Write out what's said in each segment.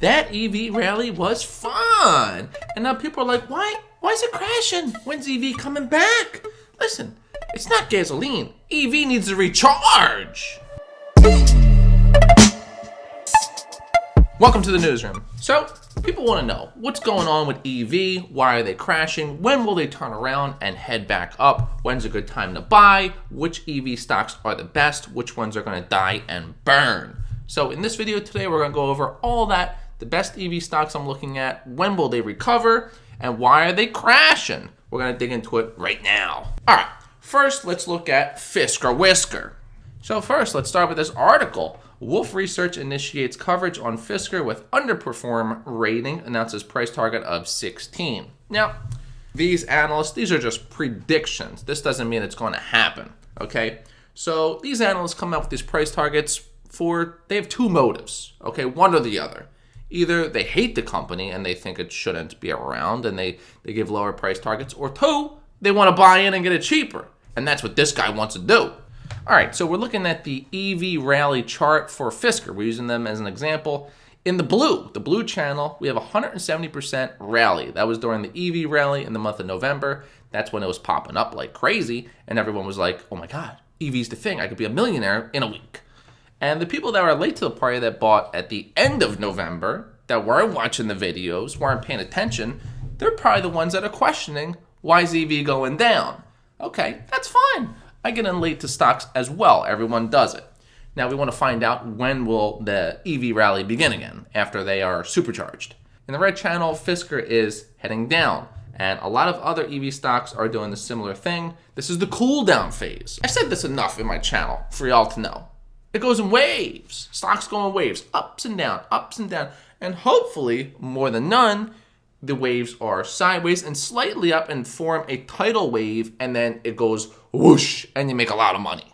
That EV rally was fun. And now people are like, why is it crashing? When's EV coming back? Listen, it's not gasoline. EV needs to recharge. Welcome to the newsroom. So, people want to know what's going on with EV, why are they crashing, when will they turn around and head back up, when's a good time to buy, which EV stocks are the best, which ones are going to die and burn. So in this video today, we're going to go over all that, the best EV stocks I'm looking at, when will they recover, and why are they crashing? We're going to dig into it right now. All right, first let's look at Fisker Whisker. So first, let's start with this article. Wolf Research initiates coverage on Fisker with underperform rating, announces price target of 16. Now, these analysts, these are just predictions. This doesn't mean it's going to happen, okay? So these analysts come up with these price targets they have two motives, okay? One or the other. Either they hate the company and they think it shouldn't be around and they give lower price targets, or two, they want to buy in and get it cheaper. And that's what this guy wants to do. All right, so we're looking at the EV rally chart for Fisker. We're using them as an example. In the blue channel, we have a 170% rally. That was during the EV rally in the month of November. That's when it was popping up like crazy, and everyone was like, oh my God, EV's the thing. I could be a millionaire in a week. And the people that were late to the party that bought at the end of November, that weren't watching the videos, weren't paying attention, they're probably the ones that are questioning, why is EV going down? Okay, that's fine. I get in late to stocks as well. Everyone does it. Now we want to find out when will the EV rally begin again after they are supercharged. In the red channel, Fisker is heading down, and a lot of other EV stocks are doing the similar thing. This is the cool down phase. I've said this enough in my channel for y'all to know. It goes in waves. Stocks go in waves, ups and down, and hopefully, more than none, the waves are sideways and slightly up and form a tidal wave, and then it goes whoosh, and you make a lot of money.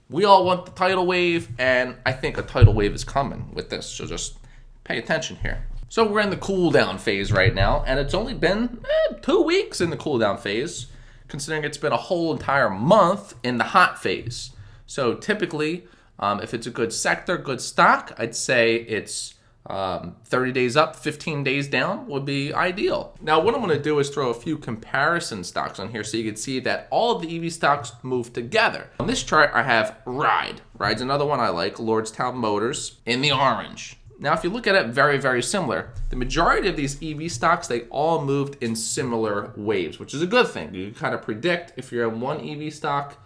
We all want the tidal wave, and I think a tidal wave is coming with this, so just pay attention here. So we're in the cool down phase right now, and it's only been 2 weeks in the cool down phase, considering it's been a whole entire month in the hot phase. So typically, if it's a good sector, good stock, I'd say it's 30 days up, 15 days down would be ideal. Now, what I'm going to do is throw a few comparison stocks on here so you can see that all of the EV stocks move together. On this chart, I have Ride. Ride's another one I like, Lordstown Motors, in the orange. Now, if you look at it, very, very similar. The majority of these EV stocks, they all moved in similar waves, which is a good thing. You can kind of predict if you're in one EV stock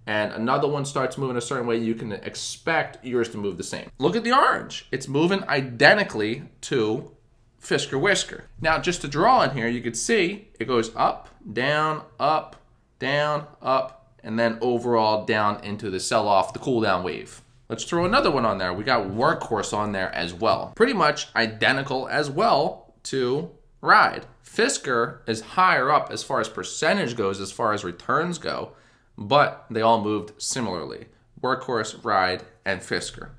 and another one starts moving a certain way, you can expect yours to move the same. Look at the orange. It's moving identically to Fisker Whisker. Now, just to draw in here, you could see it goes up, down, up, and then overall down into the sell-off, the cool-down wave. Let's throw another one on there. We got Workhorse on there as well. Pretty much identical as well to Ride. Fisker is higher up as far as percentage goes, as far as returns go, but they all moved similarly. Workhorse, Ride, and Fisker.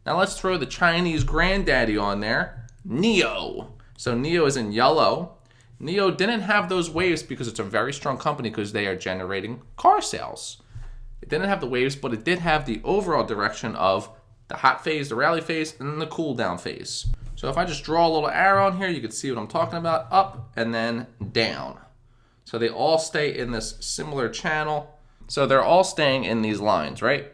Now let's throw the Chinese granddaddy on there, NIO. So NIO is in yellow. NIO didn't have those waves because it's a very strong company because they are generating car sales. It didn't have the waves, but it did have the overall direction of the hot phase, the rally phase, and then the cool down phase. So if I just draw a little arrow on here, you can see what I'm talking about, up and then down. So they all stay in this similar channel. So they're all staying in these lines, right?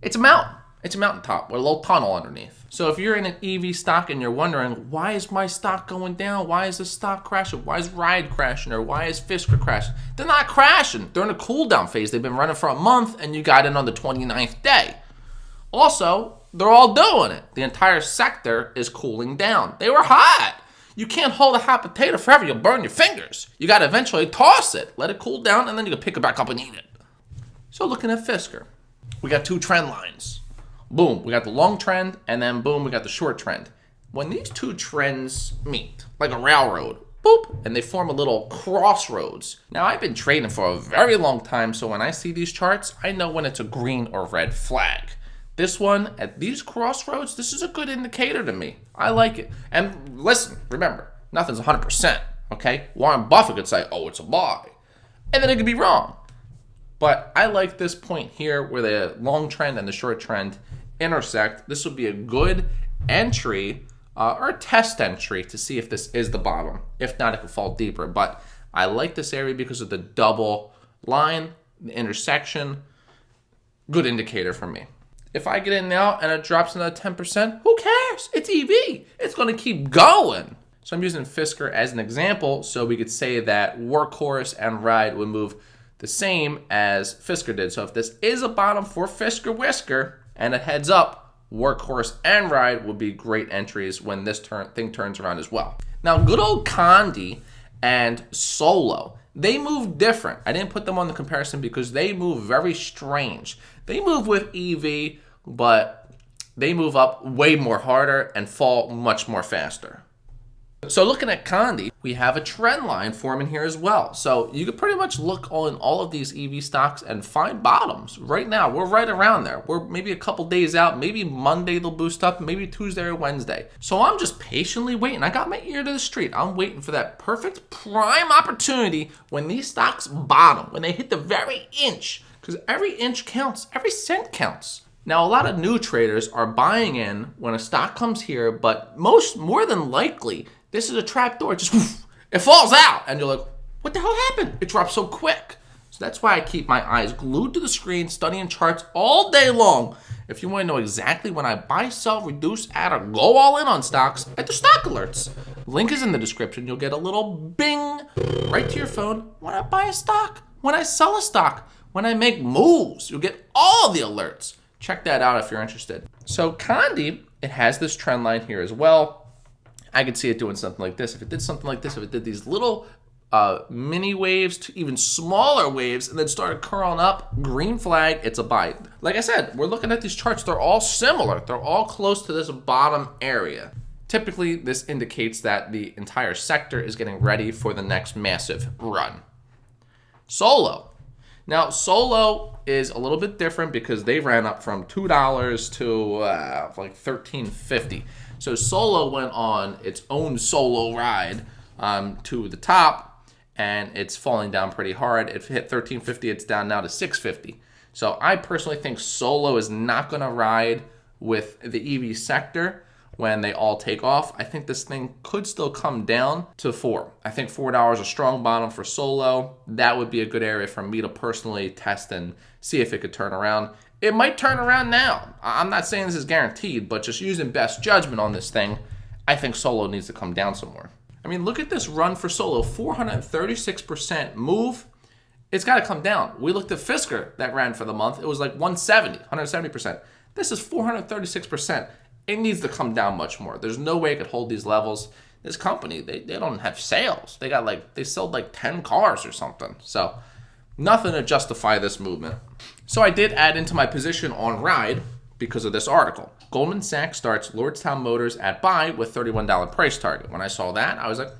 It's a mountain. It's a mountaintop with a little tunnel underneath. So if you're in an EV stock and you're wondering, why is my stock going down? Why is the stock crashing? Why is Ride crashing? Or why is Fisker crashing? They're not crashing. They're in a cool down phase. They've been running for a month and you got in on the 29th day. Also, they're all doing it. The entire sector is cooling down. They were hot. You can't hold a hot potato forever. You'll burn your fingers. You got to eventually toss it, let it cool down, and then you can pick it back up and eat it. So looking at Fisker, we got two trend lines. Boom, we got the long trend, and then boom, we got the short trend. When these two trends meet, like a railroad, boop, and they form a little crossroads. Now, I've been trading for a very long time, so when I see these charts, I know when it's a green or red flag. This one, at these crossroads, this is a good indicator to me. I like it. And listen, remember, nothing's 100%, okay? Warren Buffett could say, oh, it's a buy. And then it could be wrong. But I like this point here where the long trend and the short trend intersect. This would be a good entry or a test entry to see if this is the bottom. If not, it could fall deeper. But I like this area because of the double line, the intersection. Good indicator for me. If I get in now and it drops another 10%, who cares? It's EV. It's going to keep going. So I'm using Fisker as an example, so we could say that Workhorse and Ride would move the same as Fisker did. So if this is a bottom for Fisker Whisker and it heads up, Workhorse and Ride would be great entries when this thing turns around as well. Now, good old KNDI and Solo, they move different. I didn't put them on the comparison because they move very strange. They move with EV, but they move up way more harder and fall much more faster. So looking at KNDI, we have a trend line forming here as well. So you could pretty much look on all of these EV stocks and find bottoms. Right now, we're right around there. We're maybe a couple days out. Maybe Monday they'll boost up, maybe Tuesday or Wednesday. So I'm just patiently waiting. I got my ear to the street. I'm waiting for that perfect prime opportunity when these stocks bottom, when they hit the very inch, because every inch counts, every cent counts. Now, a lot of new traders are buying in when a stock comes here, but more than likely, this is a trap door. Just woof, it falls out, and you're like, what the hell happened? It dropped so quick. So that's why I keep my eyes glued to the screen, studying charts all day long. If you want to know exactly when I buy, sell, reduce, add, or go all in on stocks, at the stock alerts. Link is in the description. You'll get a little bing right to your phone when I buy a stock, when I sell a stock, when I make moves. You'll get all the alerts. Check that out if you're interested. So KNDI, it has this trend line here as well. I could see it doing something like this. If it did something like this, if it did these little mini waves to even smaller waves and then started curling up, green flag, it's a buy. Like I said, we're looking at these charts. They're all similar. They're all close to this bottom area. Typically, this indicates that the entire sector is getting ready for the next massive run. Solo. Now, Solo is a little bit different because they ran up from $2 to like $13.50. So Solo went on its own solo ride to the top, and it's falling down pretty hard. It hit $13.50. It's down now to $6.50. So I personally think Solo is not going to ride with the EV sector when they all take off. I think this thing could still come down to $4. I think $4 is a strong bottom for Solo. That would be a good area for me to personally test and see if it could turn around. It might turn around now. I'm not saying this is guaranteed, but just using best judgment on this thing, I think Solo needs to come down some more. I mean, look at this run for Solo, 436% move. It's got to come down. We looked at Fisker that ran for the month. It was like 170%. This is 436%. It needs to come down much more. There's no way it could hold these levels. This company, they don't have sales. They sold like 10 cars or something. So nothing to justify this movement. So I did add into my position on Ride because of this article. Goldman Sachs starts Lordstown Motors at buy with $31 price target. When I saw that, I was like,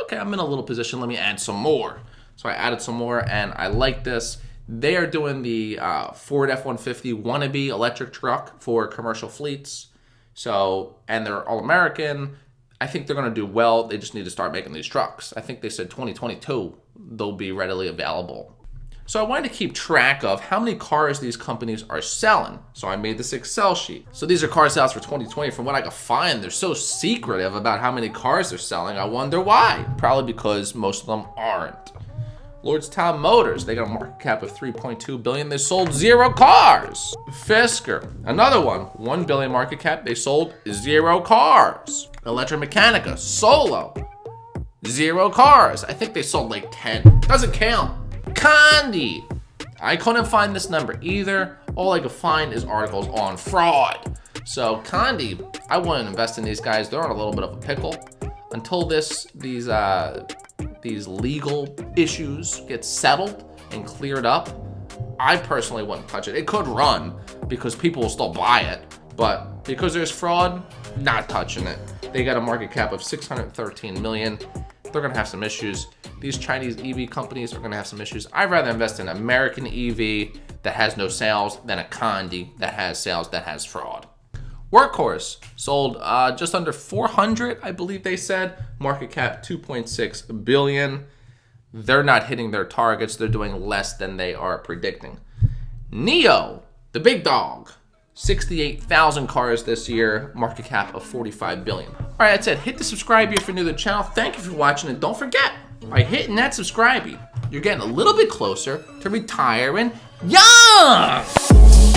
okay, I'm in a little position. Let me add some more. So I added some more, and I like this. They are doing the Ford F-150 wannabe electric truck for commercial fleets. So, and they're all American. I think they're going to do well. They just need to start making these trucks. I think they said 2022 they'll be readily available. So I wanted to keep track of how many cars these companies are selling. So I made this Excel sheet. So these are car sales for 2020. From what I could find, they're so secretive about how many cars they're selling. I wonder why. Probably because most of them aren't. Lordstown Motors, they got a market cap of $3.2 billion. They sold 0 cars. Fisker, another one, $1 billion market cap. They sold 0 cars. Electromechanica, Solo, 0 cars. I think they sold like 10. Doesn't count. KNDI, I couldn't find this number either. All I could find is articles on fraud. So KNDI, I wouldn't invest in these guys. They're in a little bit of a pickle until these legal issues get settled and cleared up. I personally wouldn't touch it. It could run because people will still buy it, but because there's fraud, not touching it. They got a market cap of $613 million. They're gonna have some issues. These Chinese EV companies are gonna have some issues. I'd rather invest in an American EV that has no sales than a KNDI that has sales that has fraud. Workhorse sold just under 400, I believe they said. Market cap $2.6 billion. They're not hitting their targets. They're doing less than they are predicting. NIO, the big dog, 68,000 cars this year, market cap of 45 billion. All right, that's it. Hit the subscribe here if you're new to the channel. Thank you for watching, and don't forget, by hitting that subscribe, you're getting a little bit closer to retiring young.